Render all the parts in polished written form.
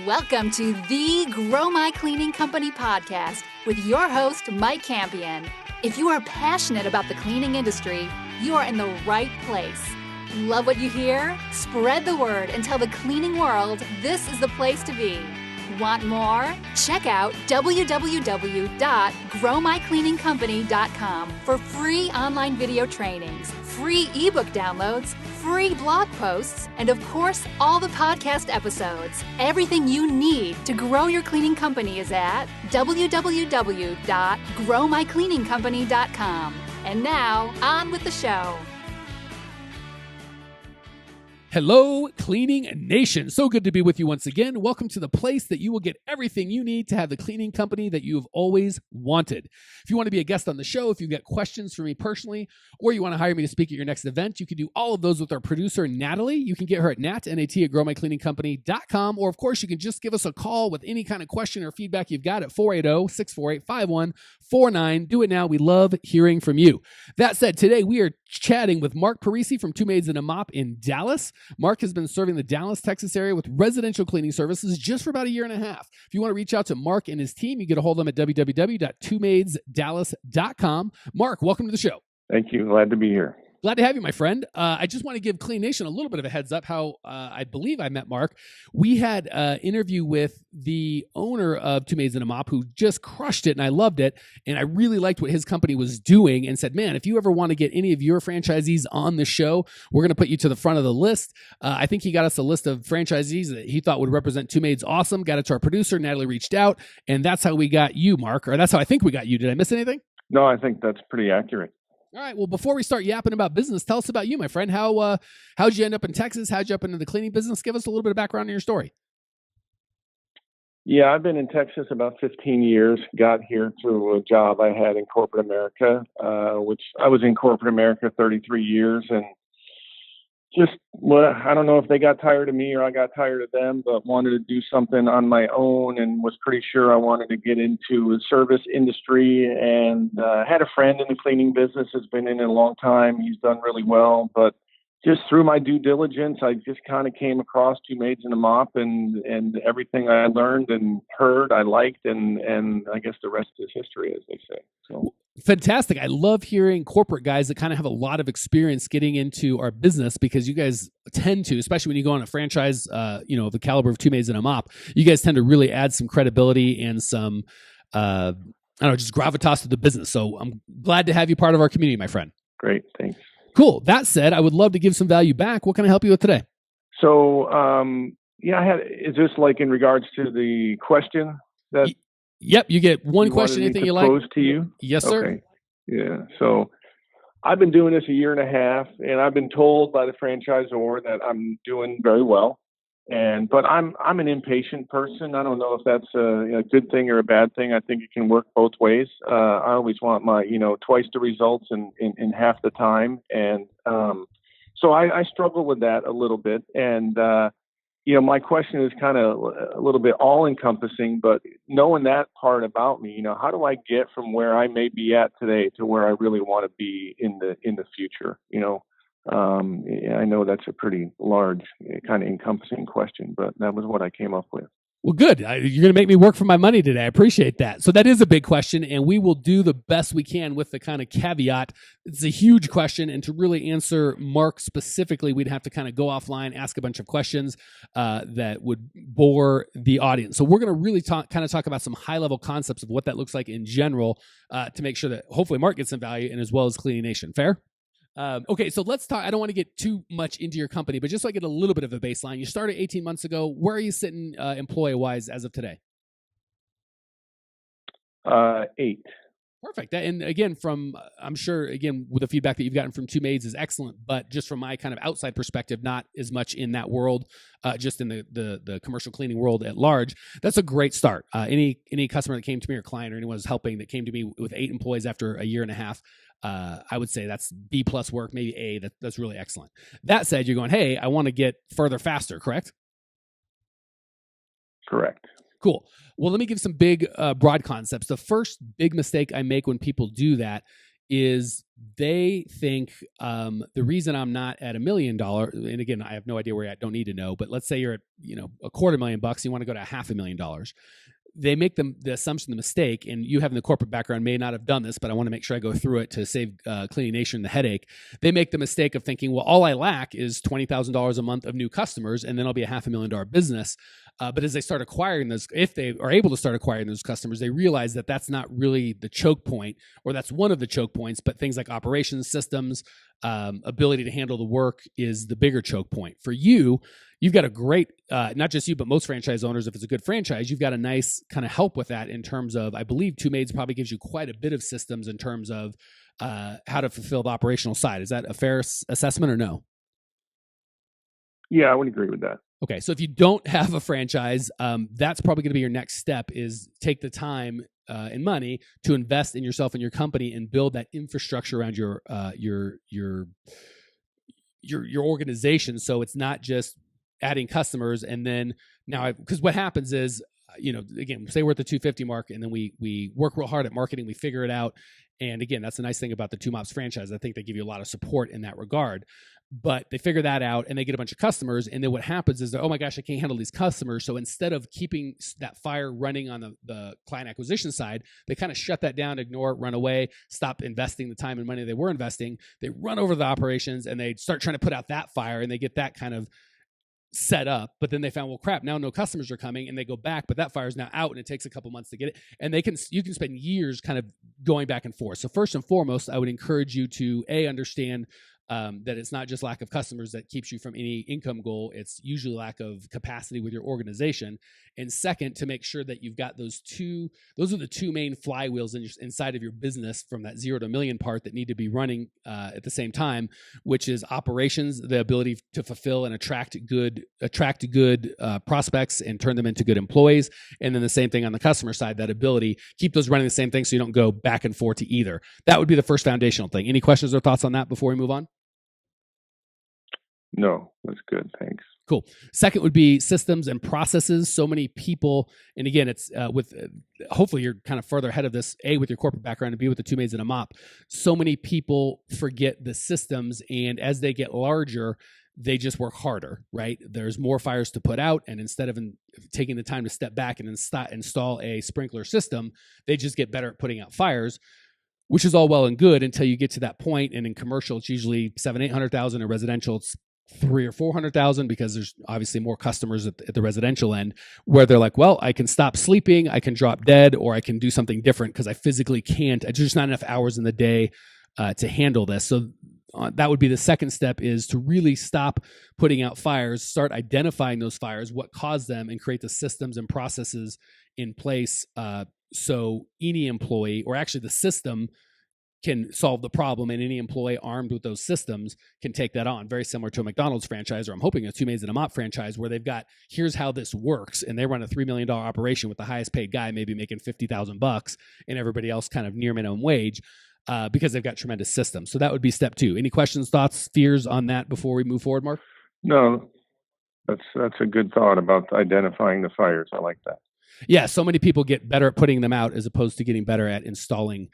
Welcome to the Grow My Cleaning Company podcast with your host, Mike Campion. If you are passionate about the cleaning industry, you are in the right place. Love what you hear? Spread the word and tell the cleaning world this is the place to be. Want more? Check out www.growmycleaningcompany.com for free online video trainings, free ebook downloads, free blog posts, and of course, all the podcast episodes. Everything you need to grow your cleaning company is at www.growmycleaningcompany.com. And now, on with the show. Hello, Cleaning Nation. So good to be with you once again. Welcome to the place that you will get everything you need to have the cleaning company that you have always wanted. If you want to be a guest on the show, if you've got questions for me personally, or you want to hire me to speak at your next event, you can do all of those with our producer, Natalie. You can get her at nat@growmycleaningcompany.com, or of course, you can just give us a call with any kind of question or feedback you've got at 480-648-5149. Do it now. We love hearing from you. That said, today we are chatting with Mark Parasi from Two Maids and a Mop in Dallas. Mark has been serving the Dallas, Texas area with residential cleaning services just for about a year and a half. If you want to reach out to Mark and his team, you get a hold of them at www.twomaidsdallas.com. Mark, welcome to the show. Thank you. Glad to be here. Glad to have you, my friend. I just want to give Clean Nation a little bit of a heads up how I believe I met Mark. We had an interview with the owner of Two Maids and a Mop who just crushed it, and I loved it. And I really liked what his company was doing and said, man, if you ever want to get any of your franchisees on the show, we're going to put you to the front of the list. I think he got us a list of franchisees that he thought would represent Two Maids awesome, got it to our producer. Natalie reached out, and that's how we got you, Mark, or that's how I think we got you. Did I miss anything? No, I think that's pretty accurate. All right. Well, before we start yapping about business, tell us about you, my friend. How'd you end up in Texas? How'd you up into the cleaning business? Give us a little bit of background on your story. Yeah, I've been in Texas about 15 years. Got here through a job I had in corporate America, which I was in corporate America 33 years. And I don't know if they got tired of me or I got tired of them, but wanted to do something on my own and was pretty sure I wanted to get into the service industry, and had a friend in the cleaning business, has been in it a long time. He's done really well, but just through my due diligence, I just kind of came across Two Maids and a Mop, and everything I learned and heard, I liked, and I guess the rest is history, as they say. So. Fantastic. I love hearing corporate guys that kind of have a lot of experience getting into our business, because you guys tend to, especially when you go on a franchise, the caliber of Two Maids and a Mop, you guys tend to really add some credibility and some, just gravitas to the business. So I'm glad to have you part of our community, my friend. Great. Thanks. Cool. That said, I would love to give some value back. What can I help you with today? So, is this like in regards to the question that? Yep, you get one question, anything you like. Posed to you? Yes, sir. Okay. Yeah. So I've been doing this a year and a half, and I've been told by the franchisor that I'm doing very well. But I'm an impatient person. I don't know if that's a good thing or a bad thing. I think it can work both ways. I always want my twice the results in half the time, and so I struggle with that a little bit. And my question is kind of a little bit all-encompassing, but knowing that part about me, how do I get from where I may be at today to where I really want to be in the future? I know that's a pretty large, kind of encompassing question, but that was what I came up with. Well, good. You're going to make me work for my money today. I appreciate that. So that is a big question, and we will do the best we can with the kind of caveat. It's a huge question, and to really answer Mark specifically, we'd have to kind of go offline, ask a bunch of questions that would bore the audience. So we're going to really talk about some high-level concepts of what that looks like in general to make sure that hopefully Mark gets some value, and as well as Cleaning Nation. Fair? Okay, so let's talk. I don't want to get too much into your company, but just so I get a little bit of a baseline. You started 18 months ago. Where are you sitting employee-wise as of today? 8. Perfect. And again, I'm sure, with the feedback that you've gotten from Two Maids is excellent, but just from my kind of outside perspective, not as much in that world, just in the commercial cleaning world at large, that's a great start. Any customer that came to me or client or anyone who's helping that came to me with 8 employees after a year and a half, I would say that's B+ work, maybe A. That's really excellent. That said, you're going, hey, I want to get further faster, correct? Correct. Cool. Well, let me give some big, broad concepts. The first big mistake I make when people do that is they think the reason I'm not at $1 million, and again, I have no idea where you're at, don't need to know, but let's say you're at $250,000, you want to go to $500,000. They make the assumption, the mistake, and you having the corporate background may not have done this, but I want to make sure I go through it to save Cleaning Nation the headache. They make the mistake of thinking, well, all I lack is $20,000 a month of new customers, and then I'll be a $500,000 business. But as they start acquiring those, if they are able to start acquiring those customers, they realize that that's not really the choke point, or that's one of the choke points, but things like operations, systems, ability to handle the work is the bigger choke point. For you, you've got a great, not just you, but most franchise owners, if it's a good franchise, you've got a nice kind of help with that in terms of, I believe Two Maids probably gives you quite a bit of systems in terms of how to fulfill the operational side. Is that a fair assessment or no? Yeah, I would agree with that. Okay, so if you don't have a franchise, that's probably going to be your next step, is take the time and money to invest in yourself and your company and build that infrastructure around your organization. So it's not just adding customers and then because what happens is, again, say we're at the 250 mark and then we work real hard at marketing, we figure it out. And again, that's the nice thing about the Two Mops franchise. I think they give you a lot of support in that regard. But they figure that out and they get a bunch of customers. And then what happens is, oh my gosh, I can't handle these customers. So instead of keeping that fire running on the client acquisition side, they kind of shut that down, ignore it, run away, stop investing the time and money they were investing. They run over the operations and they start trying to put out that fire, and they get that kind of set up. But then they found, well, crap, now no customers are coming, and they go back, but that fire is now out and it takes a couple months to get it. And you can spend years kind of going back and forth. So first and foremost, I would encourage you to understand that it's not just lack of customers that keeps you from any income goal. It's usually lack of capacity with your organization. And second, to make sure that you've got those are the two main flywheels inside of your business from that 0 to $1 million part that need to be running at the same time, which is operations, the ability to fulfill and attract good prospects and turn them into good employees. And then the same thing on the customer side, that ability, keep those running the same thing so you don't go back and forth to either. That would be the first foundational thing. Any questions or thoughts on that before we move on? No, that's good. Thanks. Cool. Second would be systems and processes. So many people, and again, it's hopefully you're kind of further ahead of this, A, with your corporate background, and B, with the Two Maids and a Mop. So many people forget the systems, and as they get larger, they just work harder, right? There's more fires to put out, and instead of taking the time to step back and install a sprinkler system, they just get better at putting out fires, which is all well and good until you get to that point. And in commercial, it's usually $700,000-800,000. In residential, it's $300,000 or $400,000, because there's obviously more customers at the residential end, where they're like, well, I can stop sleeping, I can drop dead, or I can do something different because I physically can't. There's just not enough hours in the day to handle this. So that would be the second step, is to really stop putting out fires, start identifying those fires, what caused them, and create the systems and processes in place so any employee, or actually the system, can solve the problem, and any employee armed with those systems can take that on. Very similar to a McDonald's franchise, or I'm hoping a Two Maids and a Mop franchise, where they've got, here's how this works, and they run a $3 million operation with the highest paid guy maybe making $50,000 and everybody else kind of near minimum wage, because they've got tremendous systems. So that would be step 2. Any questions, thoughts, fears on that before we move forward, Mark? No, that's a good thought about identifying the fires. I like that. Yeah, so many people get better at putting them out as opposed to getting better at installing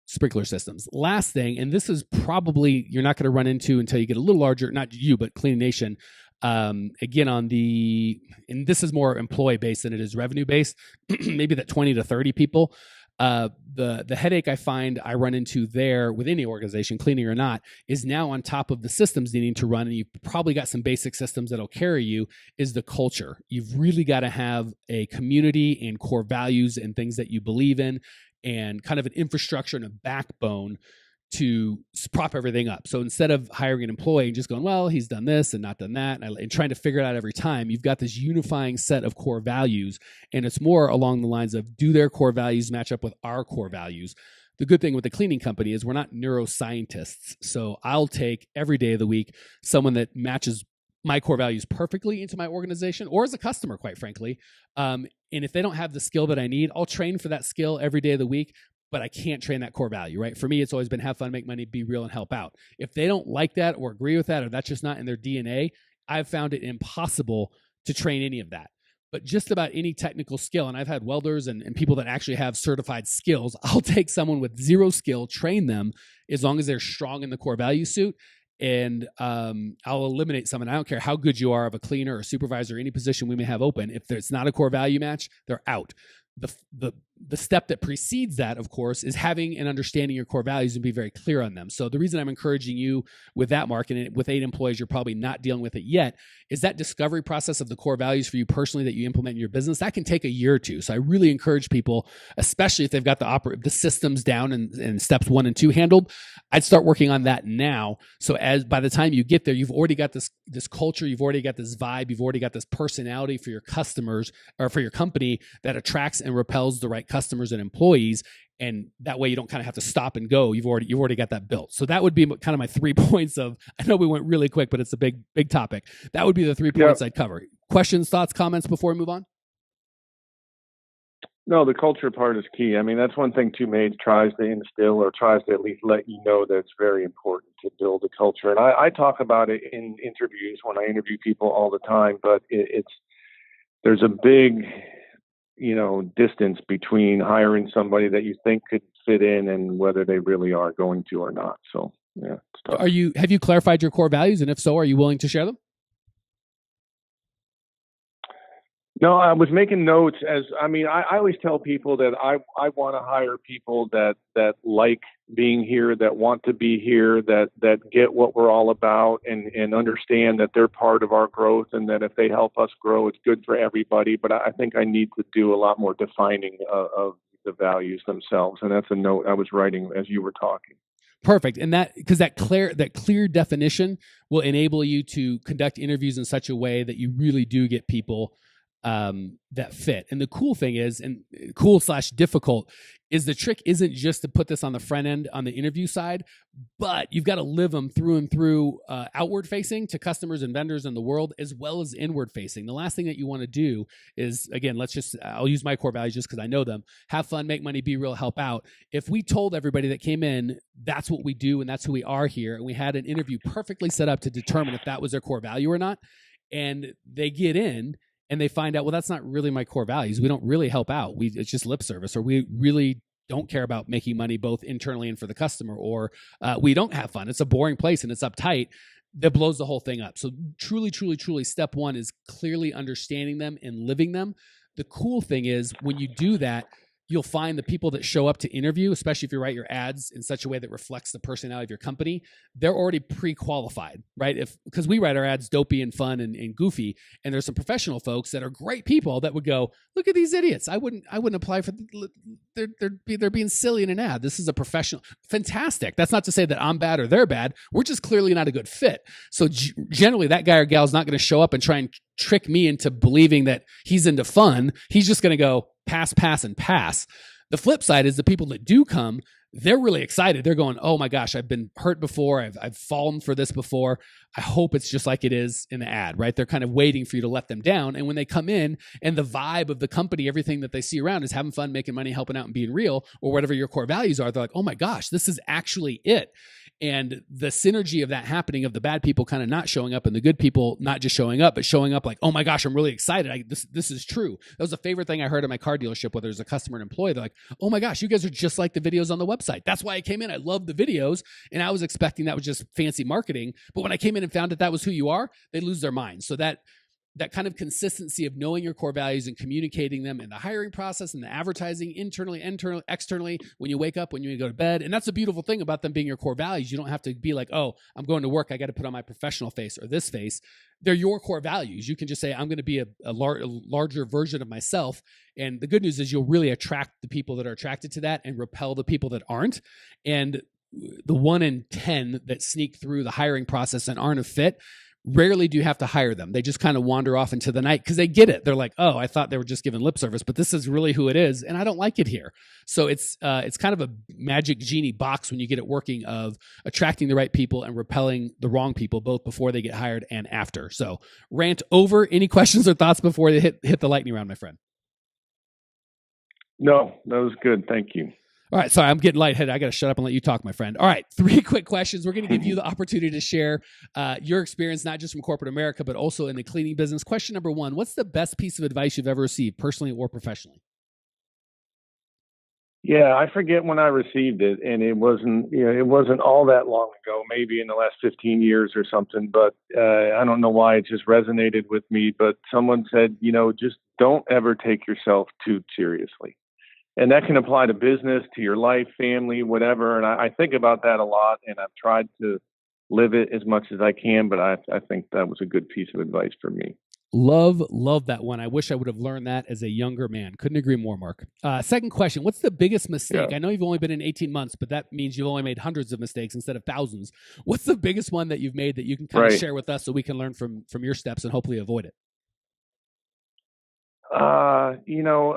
sprinkler systems. Last thing, and this is probably you're not going to run into until you get a little larger, not you, but Cleaning Nation. Again, and this is more employee based than it is revenue based, maybe that 20 to 30 people. The headache I run into there with any organization, cleaning or not, is now on top of the systems needing to run, and you've probably got some basic systems that'll carry you, is the culture. You've really got to have a community and core values and things that you believe in, and kind of an infrastructure and a backbone to prop everything up. So instead of hiring an employee and just going, well, he's done this and not done that, and trying to figure it out every time, you've got this unifying set of core values. And it's more along the lines of, do their core values match up with our core values? The good thing with the cleaning company is we're not neuroscientists. So I'll take every day of the week someone that matches my core values perfectly into my organization, or as a customer, quite frankly. And if they don't have the skill that I need, I'll train for that skill every day of the week, but I can't train that core value, right? For me, it's always been have fun, make money, be real, and help out. If they don't like that or agree with that, or that's just not in their DNA, I've found it impossible to train any of that. but just about any technical skill. And I've had welders and people that actually have certified skills. I'll take someone with zero skill, train them as long as they're strong in the core value suit. And I'll eliminate someone. I don't care how good you are of a cleaner or supervisor, any position we may have open. If it's not a core value match, they're out. The step that precedes that, of course, is having and understanding your core values and be very clear on them. So the reason I'm encouraging you with that, Mark, and with 8 employees, you're probably not dealing with it yet, is that discovery process of the core values for you personally that you implement in your business. That can take a year or two. So I really encourage people, especially if they've got the systems down and steps 1 and 2 handled, I'd start working on that now. So as by the time you get there, you've already got this culture, you've already got this vibe, you've already got this personality for your customers or for your company that attracts and repels the right customers and employees. And that way you don't kind of have to stop and go. You've already got that built. So that would be kind of my 3 points of, I know we went really quick, but it's a big topic. That would be the 3 points I'd cover. Questions, thoughts, comments before we move on? No, the culture part is key. I mean, that's one thing Two Maids tries to instill, or tries to at least let you know that it's very important to build a culture. And I talk about it in interviews when I interview people all the time, but there's a big, distance between hiring somebody that you think could fit in and whether they really are going to or not. So, yeah. Have you clarified your core values? And if so, are you willing to share them? No, I was making notes I always tell people that I want to hire people that like being here, that want to be here, that get what we're all about and understand that they're part of our growth, and that if they help us grow, it's good for everybody. But I think I need to do a lot more defining of the values themselves. And that's a note I was writing as you were talking. Perfect. And that clear definition will enable you to conduct interviews in such a way that you really do get people that fit. And the cool thing is, and cool/difficult, is the trick isn't just to put this on the front end on the interview side, but you've got to live them through and through, outward facing to customers and vendors in the world, as well as inward facing. The last thing that you want to do is, again, I'll use my core values just because I know them: have fun, make money, be real, help out. If we told everybody that came in, that's what we do and that's who we are here, and we had an interview perfectly set up to determine if that was their core value or not, and they get in and they find out, well, that's not really my core values. We don't really help out. It's just lip service, or we really don't care about making money both internally and for the customer, or we don't have fun. It's a boring place and it's uptight. That blows the whole thing up. So truly, truly, truly, step 1 is clearly understanding them and living them. The cool thing is when you do that, you'll find the people that show up to interview, especially if you write your ads in such a way that reflects the personality of your company, they're already pre-qualified, right? Because we write our ads dopey and fun and goofy, and there's some professional folks that are great people that would go, look at these idiots. I wouldn't apply for. They're being silly in an ad. This is a professional, fantastic. That's not to say that I'm bad or they're bad. We're just clearly not a good fit. So generally, that guy or gal is not going to show up and try and trick me into believing that he's into fun. He's just going to go pass, pass, and pass. The flip side is the people that do come, they're really excited. They're going, oh my gosh, I've been hurt before. I've fallen for this before. I hope it's just like it is in the ad, right? They're kind of waiting for you to let them down. And when they come in and the vibe of the company, everything that they see around is having fun, making money, helping out, and being real, or whatever your core values are, they're like, oh my gosh, this is actually it. And the synergy of that happening, of the bad people kind of not showing up and the good people not just showing up, but showing up like, oh my gosh, I'm really excited. This is true. That was a favorite thing I heard at my car dealership, whether it's a customer and employee. They're like, oh my gosh, you guys are just like the videos on the website. That's why I came in. I love the videos. And I was expecting that was just fancy marketing. But when I came in and found that was who you are, they lose their mind. So that kind of consistency of knowing your core values and communicating them in the hiring process and the advertising internally, externally, when you wake up, when you go to bed. And that's a beautiful thing about them being your core values. You don't have to be like, oh, I'm going to work, I got to put on my professional face or this face. They're your core values. You can just say, I'm going to be a larger version of myself. And the good news is you'll really attract the people that are attracted to that and repel the people that aren't. And the 1 in 10 that sneak through the hiring process and aren't a fit, rarely do you have to hire them. They just kind of wander off into the night because they get it. They're like, oh, I thought they were just giving lip service, but this is really who it is, and I don't like it here. So it's kind of a magic genie box when you get it working, of attracting the right people and repelling the wrong people, both before they get hired and after. So rant over. Any questions or thoughts before they hit the lightning round, my friend? No, that was good. Thank you. All right. Sorry, I'm getting lightheaded. I got to shut up and let you talk, my friend. All right. 3 quick questions. We're going to give you the opportunity to share your experience, not just from corporate America, but also in the cleaning business. Question number 1, what's the best piece of advice you've ever received, personally or professionally? Yeah, I forget when I received it, and it wasn't all that long ago, maybe in the last 15 years or something, but I don't know why it just resonated with me. But someone said, just don't ever take yourself too seriously. And that can apply to business, to your life, family, whatever. And I think about that a lot, and I've tried to live it as much as I can, but I think that was a good piece of advice for me. Love that one. I wish I would have learned that as a younger man. Couldn't agree more, Mark. Second question, what's the biggest mistake? Yeah. I know you've only been in 18 months, but that means you've only made hundreds of mistakes instead of thousands. What's the biggest one that you've made that you can kind of share with us so we can learn from your steps and hopefully avoid it?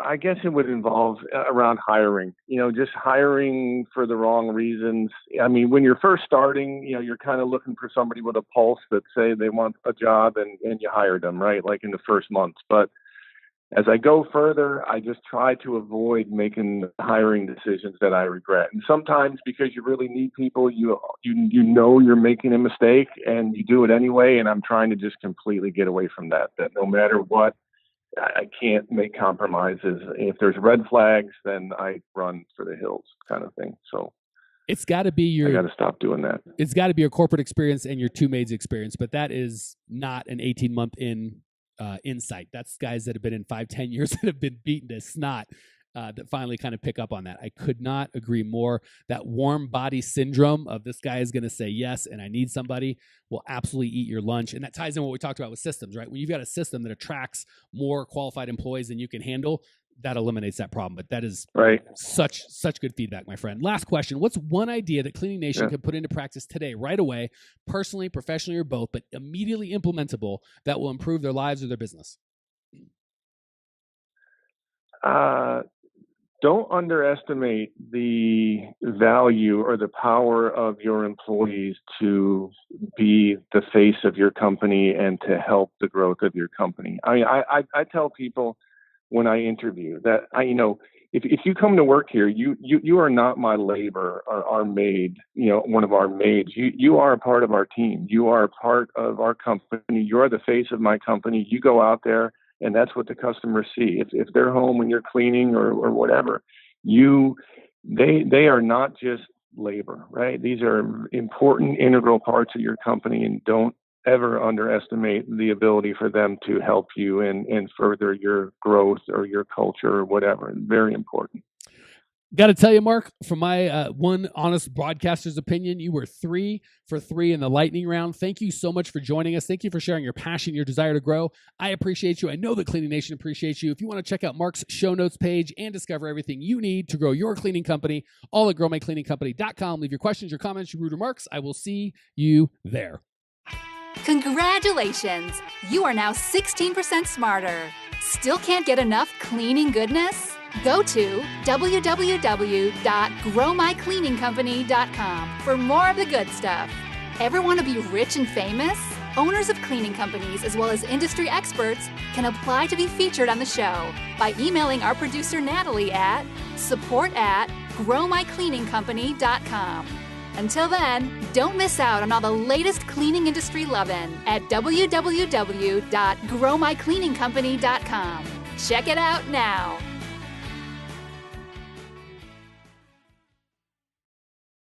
I guess it would involve around hiring, just hiring for the wrong reasons. I mean, when you're first starting, you're kind of looking for somebody with a pulse that say they want a job and you hire them, right? Like in the first months. But as I go further, I just try to avoid making hiring decisions that I regret. And sometimes because you really need people, you're making a mistake and you do it anyway. And I'm trying to just completely get away from that no matter what, I can't make compromises. If there's red flags, then I run for the hills kind of thing. So it's got to be I got to stop doing that. It's got to be your corporate experience and your Two Maids experience, but that is not an 18-month insight. That's guys that have been in 5-10 years that have been beaten to snot that finally kind of pick up on that. I could not agree more. That warm body syndrome of this guy is going to say yes and I need somebody will absolutely eat your lunch. And that ties in what we talked about with systems, right? When you've got a system that attracts more qualified employees than you can handle, that eliminates that problem. But that is right. Such good feedback, my friend. Last question. What's one idea that Cleaning Nation can put into practice today, right away, personally, professionally, or both, but immediately implementable that will improve their lives or their business? Don't underestimate the value or the power of your employees to be the face of your company and to help the growth of your company. I mean, I tell people when I interview that if you come to work here, you are not my labor or our maid, one of our maids. You are a part of our team. You are a part of our company. You are the face of my company. You go out there, and that's what the customers see. If they're home when you're cleaning or whatever, they are not just labor, right? These are important, integral parts of your company, and don't ever underestimate the ability for them to help you and further your growth or your culture or whatever. Very important. Got to tell you, Mark, from my one honest broadcaster's opinion, you were 3 for 3 in the lightning round. Thank you so much for joining us. Thank you for sharing your passion, your desire to grow. I appreciate you. I know the Cleaning Nation appreciates you. If you want to check out Mark's show notes page and discover everything you need to grow your cleaning company, all at growmycleaningcompany.com. Leave your questions, your comments, your rude remarks. I will see you there. Congratulations! You are now 16% smarter. Still can't get enough cleaning goodness? Go to www.growmycleaningcompany.com for more of the good stuff. Ever want to be rich and famous? Owners of cleaning companies as well as industry experts can apply to be featured on the show by emailing our producer Natalie at support@growmycleaningcompany.com. Until then, don't miss out on all the latest cleaning industry lovin' at www.growmycleaningcompany.com. Check it out now.